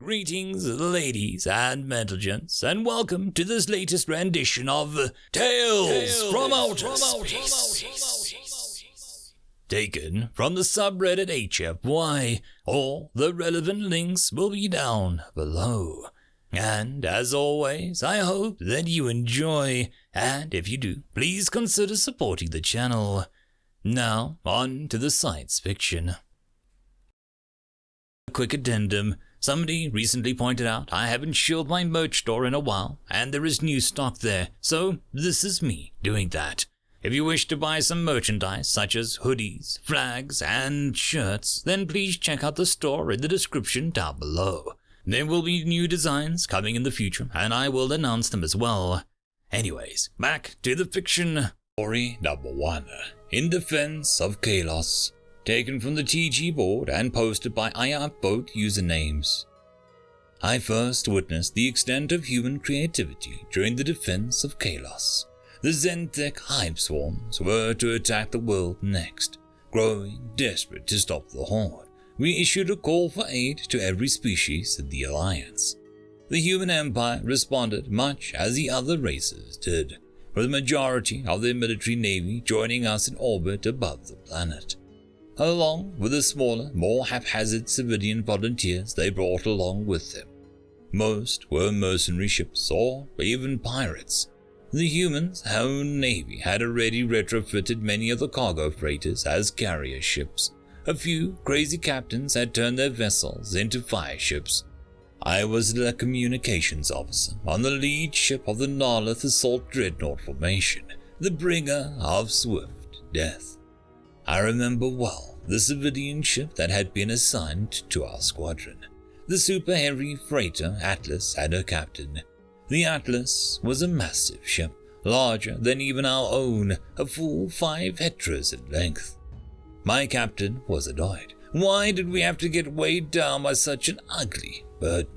Greetings, ladies and gentlemen, and welcome to this latest rendition of Tales from Outer Space. Taken from the subreddit HFY. All the relevant links will be down below. And as always, I hope that you enjoy, and if you do, please consider supporting the channel. Now, on to the science fiction. A quick addendum. Somebody recently pointed out I haven't shilled my merch store in a while, and there is new stock there, so this is me doing that. If you wish to buy some merchandise such as hoodies, flags, and shirts, then please check out the store in the description down below. There will be new designs coming in the future, and I will announce them as well. Anyways, back to the fiction. Story number 1, In Defense of Kailos. Taken from the TG board and posted by both usernames. I first witnessed the extent of human creativity during the Defense of Kailos. The Zentech hype swarms were to attack the world next. Growing desperate to stop the horde, we issued a call for aid to every species in the Alliance. The human empire responded much as the other races did, with the majority of their military navy joining us in orbit above the planet, along with the smaller, more haphazard civilian volunteers they brought along with them. Most were mercenary ships or even pirates. The humans' own navy had already retrofitted many of the cargo freighters as carrier ships. A few crazy captains had turned their vessels into fire ships. I was the communications officer on the lead ship of the Narlith Assault Dreadnought formation, the bringer of swift death. I remember well the civilian ship that had been assigned to our squadron. The super heavy freighter Atlas had her captain. The Atlas was a massive ship, larger than even our own, a full 5 hectares in length. My captain was annoyed. Why did we have to get weighed down by such an ugly burden?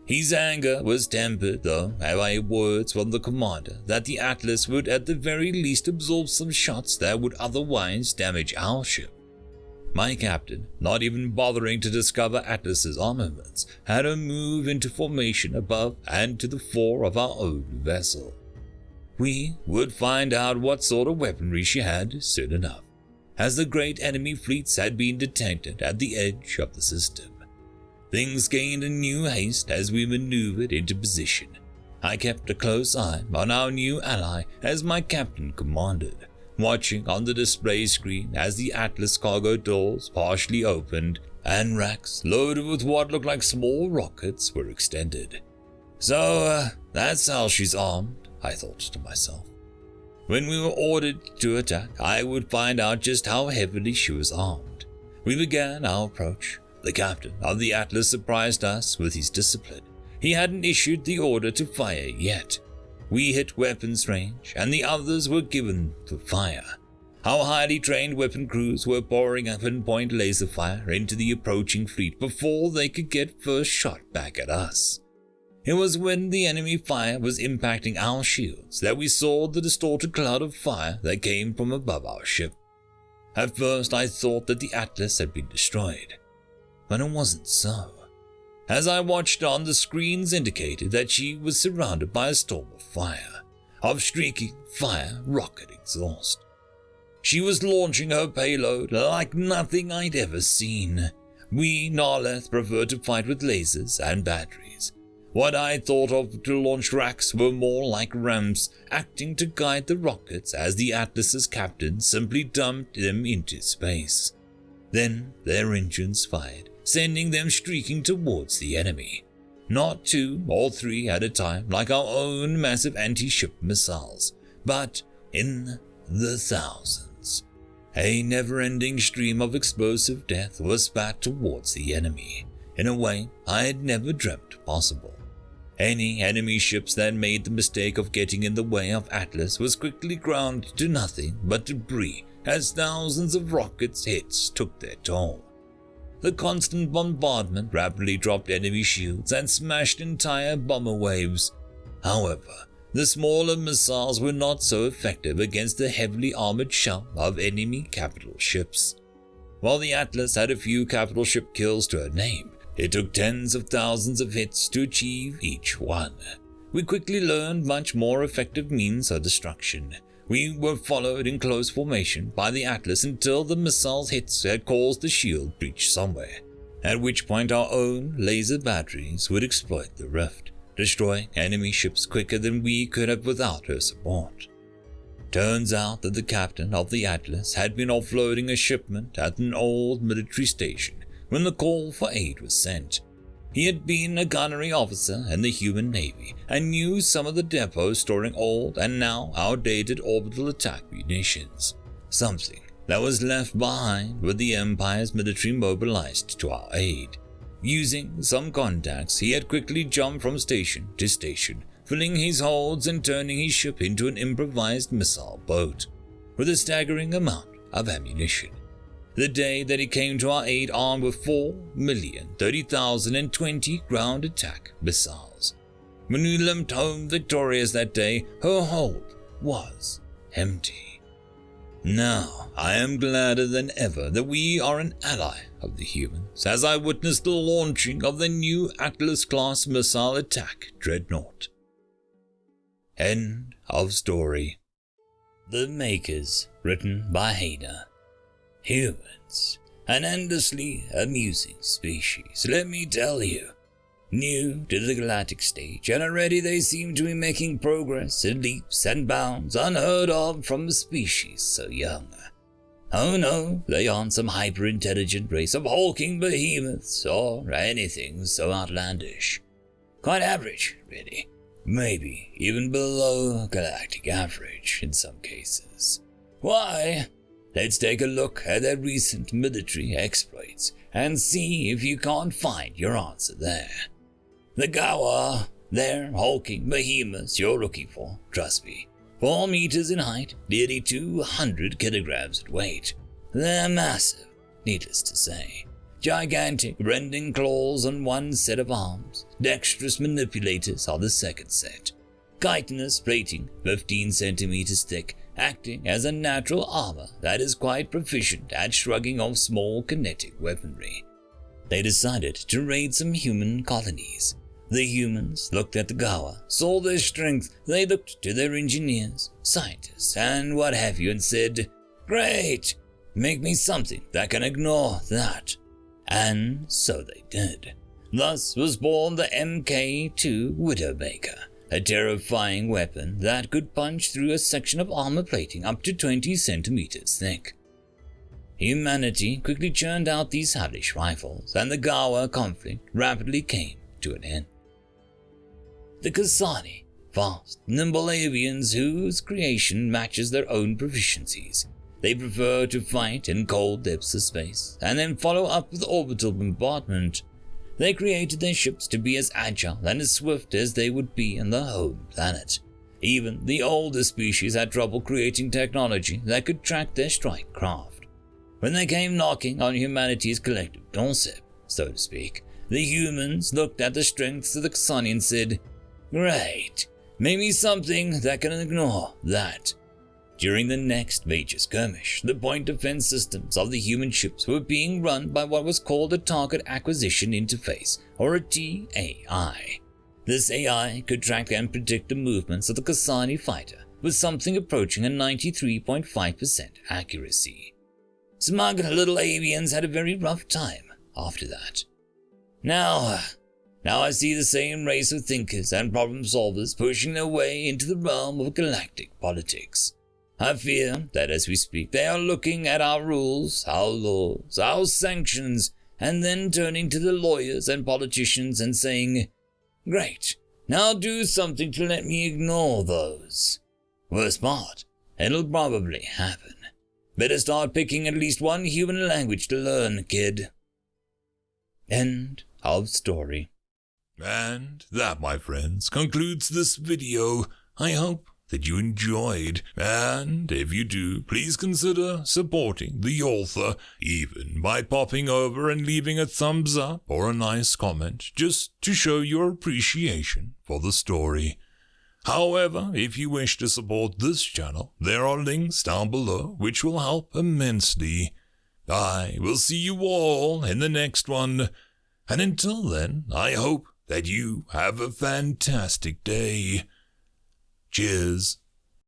His anger was tempered, though, by words from the commander that the Atlas would at the very least absorb some shots that would otherwise damage our ship. My captain, not even bothering to discover Atlas's armaments, had her move into formation above and to the fore of our own vessel. We would find out what sort of weaponry she had soon enough, as the great enemy fleets had been detected at the edge of the system. Things gained a new haste as we maneuvered into position. I kept a close eye on our new ally as my captain commanded, watching on the display screen as the Atlas cargo doors partially opened and racks loaded with what looked like small rockets were extended. So, that's how she's armed, I thought to myself. When we were ordered to attack, I would find out just how heavily she was armed. We began our approach. The captain of the Atlas surprised us with his discipline. He hadn't issued the order to fire yet. We hit weapons range, and the others were given to fire. Our highly trained weapon crews were pouring a pinpoint laser fire into the approaching fleet before they could get first shot back at us. It was when the enemy fire was impacting our shields that we saw the distorted cloud of fire that came from above our ship. At first I thought that the Atlas had been destroyed, but it wasn't so. As I watched on, the screens indicated that she was surrounded by a storm of fire, of streaking fire rocket exhaust. She was launching her payload like nothing I'd ever seen. We Narleth prefer to fight with lasers and batteries. What I thought of to launch racks were more like ramps acting to guide the rockets as the Atlas's captain simply dumped them into space. Then their engines fired, sending them streaking towards the enemy. Not 2 or 3 at a time like our own massive anti-ship missiles, but in the thousands. A never-ending stream of explosive death was spat towards the enemy, in a way I had never dreamt possible. Any enemy ships that made the mistake of getting in the way of Atlas was quickly ground to nothing but debris as thousands of rockets' hits took their toll. The constant bombardment rapidly dropped enemy shields and smashed entire bomber waves. However, the smaller missiles were not so effective against the heavily armored shell of enemy capital ships. While the Atlas had a few capital ship kills to her name, It took tens of thousands of hits to achieve each one. We quickly learned much more effective means of destruction. We were followed in close formation by the Atlas until the missile's hits had caused the shield breach somewhere, at which point our own laser batteries would exploit the rift, destroying enemy ships quicker than we could have without her support. Turns out that the captain of the Atlas had been offloading a shipment at an old military station when the call for aid was sent. He had been a gunnery officer in the human navy and knew some of the depots storing old and now outdated orbital attack munitions, something that was left behind with the Empire's military mobilized to our aid. Using some contacts, he had quickly jumped from station to station, filling his holds and turning his ship into an improvised missile boat with a staggering amount of ammunition. The day that he came to our aid armed with 4,030,020 ground attack missiles. When we limped home victorious that day, her hold was empty. Now, I am gladder than ever that we are an ally of the humans, as I witnessed the launching of the new Atlas-class missile attack dreadnought. End of story. The Makers, written by Hayner. Humans, an endlessly amusing species, let me tell you. New to the galactic stage, and already they seem to be making progress in leaps and bounds unheard of from a species so young. Oh no, they aren't some hyper-intelligent race of hulking behemoths or anything so outlandish. Quite average, really. Maybe even below galactic average in some cases. Why? Let's take a look at their recent military exploits and see if you can't find your answer there. The Gawa, they're hulking behemoths you're looking for, trust me. 4 meters in height, nearly 200 kilograms in weight. They're massive, needless to say. Gigantic rending claws on one set of arms, dexterous manipulators on the second set. Chitinous plating, 15 centimeters thick, acting as a natural armor that is quite proficient at shrugging off small kinetic weaponry. They decided to raid some human colonies. The humans looked at the Gawa, saw their strength, they looked to their engineers, scientists, and what have you and said, "Great! Make me something that can ignore that." And so they did. Thus was born the MK2 Widowmaker, a terrifying weapon that could punch through a section of armor plating up to 20 centimeters thick. Humanity quickly churned out these hellish rifles, and the Gawa conflict rapidly came to an end. The Kasani, fast, nimble avians whose creation matches their own proficiencies. They prefer to fight in cold depths of space, and then follow up with orbital bombardment. They created their ships to be as agile and as swift as they would be on the home planet. Even the older species had trouble creating technology that could track their strike craft. When they came knocking on humanity's collective doorstep, so to speak, the humans looked at the strengths of the Kasani and said, "Great, maybe something that can ignore that." During the next major skirmish, the point defense systems of the human ships were being run by what was called a Target Acquisition Interface, or a TAI. This AI could track and predict the movements of the Kasani fighter with something approaching a 93.5% accuracy. Smug little avians had a very rough time after that. Now I see the same race of thinkers and problem solvers pushing their way into the realm of galactic politics. I fear that as we speak, they are looking at our rules, our laws, our sanctions, and then turning to the lawyers and politicians and saying, "Great, now do something to let me ignore those." Worst part, it'll probably happen. Better start picking at least one human language to learn, kid. End of story. And that, my friends, concludes this video. I hope that you enjoyed, and if you do, please consider supporting the author, even by popping over and leaving a thumbs up or a nice comment, just to show your appreciation for the story. However, if you wish to support this channel, there are links down below which will help immensely. I will see you all in the next one. And until then, I hope that you have a fantastic day. Cheers.